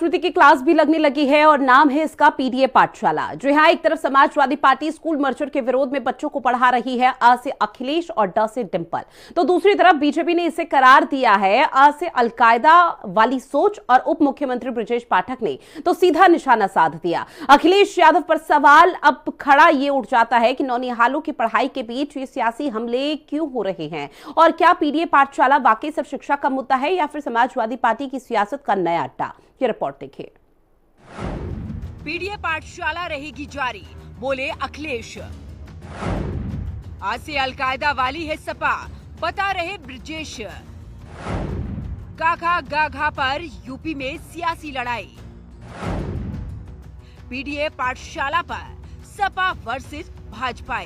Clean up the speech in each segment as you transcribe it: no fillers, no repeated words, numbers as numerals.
राजनीति की क्लास भी लगने लगी है और नाम है इसका पीडीए पाठशाला। जी हां, एक तरफ समाजवादी पार्टी स्कूल मर्जर के विरोध में बच्चों को पढ़ा रही है अ से अखिलेश और ड से डिंपल, तो दूसरी तरफ बीजेपी ने इसे करार दिया है अ से अलकायदा वाली सोच और उप मुख्यमंत्री ब्रजेश पाठक ने तो सीधा निशाना साध दिया। अखिलेश यादव पर सवाल अब खड़ा ये उठ जाता है कि नौनिहालों की पढ़ाई के बीच ये सियासी हमले क्यों हो रहे हैं और क्या पीडीए पाठशाला वाकई सिर्फ शिक्षा का मुद्दा है या फिर समाजवादी पार्टी की सियासत का नया अड्डा। ये रिपोर्ट देखिए। पीडीए पाठशाला रहेगी जारी, बोले अखिलेश। आज से अलकायदा वाली है सपा, बता रहे ब्रजेश। काका गाघा पर यूपी में सियासी लड़ाई। पीडीए पाठशाला पर सपा वर्सेस भाजपा।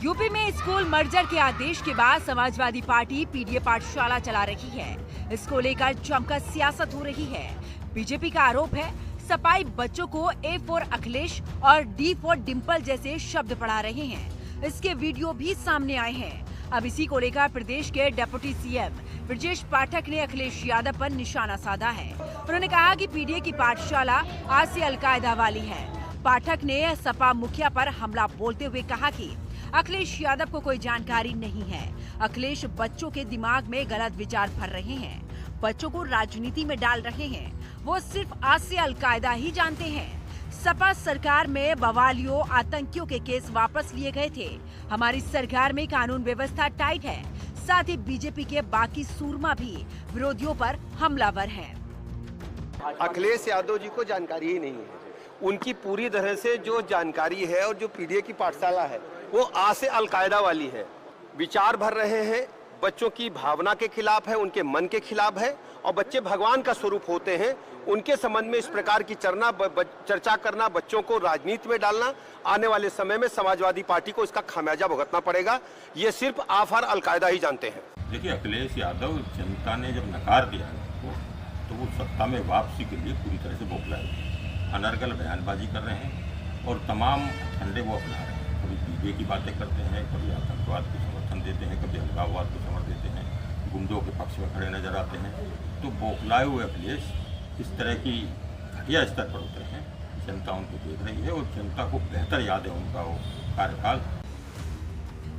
यूपी में स्कूल मर्जर के आदेश के बाद समाजवादी पार्टी पीडीए पाठशाला चला रही है। इसको लेकर जमकर सियासत हो रही है। बीजेपी का आरोप है सपाई बच्चों को ए फॉर अखिलेश और डी फॉर डिंपल जैसे शब्द पढ़ा रहे हैं। इसके वीडियो भी सामने आए हैं। अब इसी को लेकर प्रदेश के डिप्टी सीएम ब्रजेश पाठक ने अखिलेश यादव पर निशाना साधा है। उन्होंने कहा कि पीडीए की पाठशाला आज से अलकायदा वाली है। पाठक ने सपा मुखिया पर हमला बोलते हुए कहा कि अखिलेश यादव को कोई जानकारी नहीं है। अखिलेश बच्चों के दिमाग में गलत विचार भर रहे हैं, बच्चों को राजनीति में डाल रहे हैं। वो सिर्फ आज से अलकायदा ही जानते हैं। सपा सरकार में बवालियों आतंकियों के केस वापस लिए गए थे। हमारी सरकार में कानून व्यवस्था टाइट है। साथ ही बीजेपी के बाकी सूरमा भी विरोधियों पर हमलावर हैं। अखिलेश यादव जी को जानकारी ही नहीं है। उनकी पूरी तरह से जो जानकारी है और जो पीडीए की पाठशाला है वो आज से अलकायदा वाली है। विचार भर रहे हैं, बच्चों की भावना के खिलाफ है, उनके मन के खिलाफ है और बच्चे भगवान का स्वरूप होते हैं। उनके संबंध में इस प्रकार की चर्चा करना, बच्चों को राजनीति में डालना, आने वाले समय में समाजवादी पार्टी को इसका खामियाजा भुगतना पड़ेगा। ये सिर्फ आप हर अलकायदा ही जानते हैं। देखिए, अखिलेश यादव जनता ने जब नकार दिया तो वो सत्ता में वापसी के लिए पूरी तरह से बौखलाए, अनर्गल बयानबाजी कर रहे हैं और तमाम ठंडे वो अपना रहे हैं। कभी पीडीए की बातें करते हैं, कभी आतंकवाद को समर्थन देते हैं, कभी अलगाववाद को समर्थन देते हैं, गुंडों के पक्ष में खड़े नजर आते हैं। तो बौखलाए हुए अखिलेश इस तरह की घटिया स्तर पर उतरे हैं। जनता उनको देख रही है और जनता को बेहतर याद है उनका वो कार्यकाल।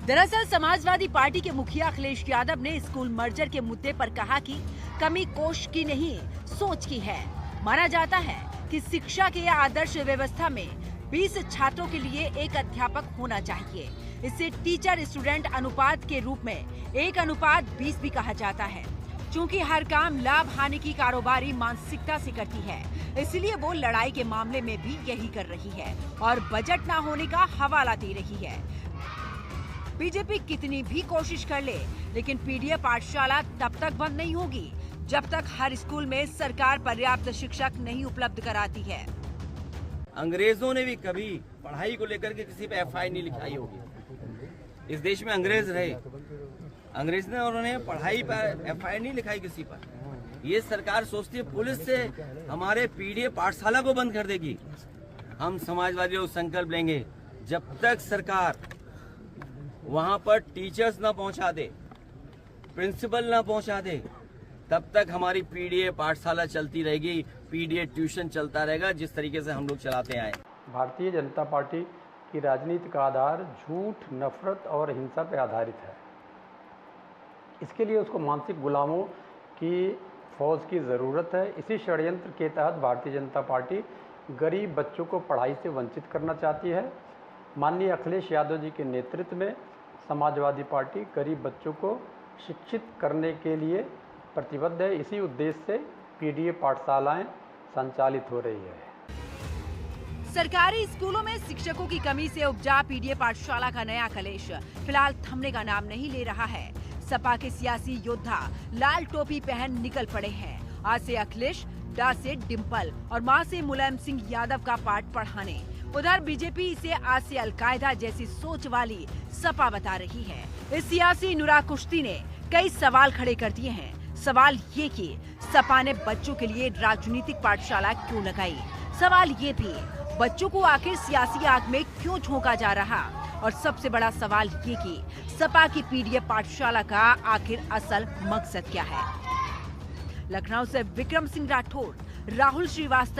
दरअसल समाजवादी पार्टी के मुखिया अखिलेश यादव ने स्कूल मर्जर के मुद्दे पर कहा कि कमी कोष की नहीं, सोच की है। माना जाता है कि शिक्षा के आदर्श व्यवस्था में 20 छात्रों के लिए एक अध्यापक होना चाहिए। इसे टीचर स्टूडेंट अनुपात के रूप में 1:20 भी कहा जाता है। चूंकि हर काम लाभ हानि की कारोबारी मानसिकता से करती है, इसलिए वो लड़ाई के मामले में भी यही कर रही है और बजट न होने का हवाला दे रही है। बीजेपी कितनी भी कोशिश कर ले, लेकिन पीडीए पाठशाला तब तक बंद नहीं होगी जब तक हर स्कूल में सरकार पर्याप्त शिक्षक नहीं उपलब्ध कराती है। अंग्रेजों ने भी कभी पढ़ाई को लेकर के किसी पे एफआईआर नहीं लिखाई होगी। इस देश में अंग्रेज रहे, अंग्रेज ने और उन्होंने पढ़ाई पर एफआईआर नहीं लिखाई किसी पर। ये सरकार सोचती है पुलिस से हमारे पीडीए पाठशाला को बंद कर देगी। हम समाजवादी लोग संकल्प लेंगे, जब तक सरकार वहां पर टीचर्स न पहुंचा दे, प्रिंसिपल न पहुंचा दे, तब तक हमारी पीडीए पाठशाला चलती रहेगी, पीडीए ट्यूशन चलता रहेगा, जिस तरीके से हम लोग चलाते आए। भारतीय जनता पार्टी की राजनीति का आधार झूठ, नफरत और हिंसा पर आधारित है। इसके लिए उसको मानसिक गुलामों की फौज की ज़रूरत है। इसी षड्यंत्र के तहत भारतीय जनता पार्टी गरीब बच्चों को पढ़ाई से वंचित करना चाहती है। माननीय अखिलेश यादव जी के नेतृत्व में समाजवादी पार्टी गरीब बच्चों को शिक्षित करने के लिए प्रतिबद्ध है। इसी उद्देश्य से पीडीए पाठशालाएं संचालित हो रही है। सरकारी स्कूलों में शिक्षकों की कमी से उपजा पीडीए पाठशाला का नया कलेश फिलहाल थमने का नाम नहीं ले रहा है। सपा के सियासी योद्धा लाल टोपी पहन निकल पड़े हैं। आज से अखिलेश, डा से डिंपल और मां से मुलायम सिंह यादव का पाठ पढ़ाने। उधर बीजेपी इसे आज से अलकायदा जैसी सोच वाली सपा बता रही है। इस सियासी नुरा कुश्ती ने कई सवाल खड़े कर दिए हैं। सवाल ये कि सपा ने बच्चों के लिए राजनीतिक पाठशाला क्यों लगाई। सवाल ये भी बच्चों को आखिर सियासी आग में क्यों झोंका जा रहा। और सबसे बड़ा सवाल ये कि सपा की पीडीए पाठशाला का आखिर असल मकसद क्या है। लखनऊ से विक्रम सिंह राठौर, राहुल श्रीवास्तव,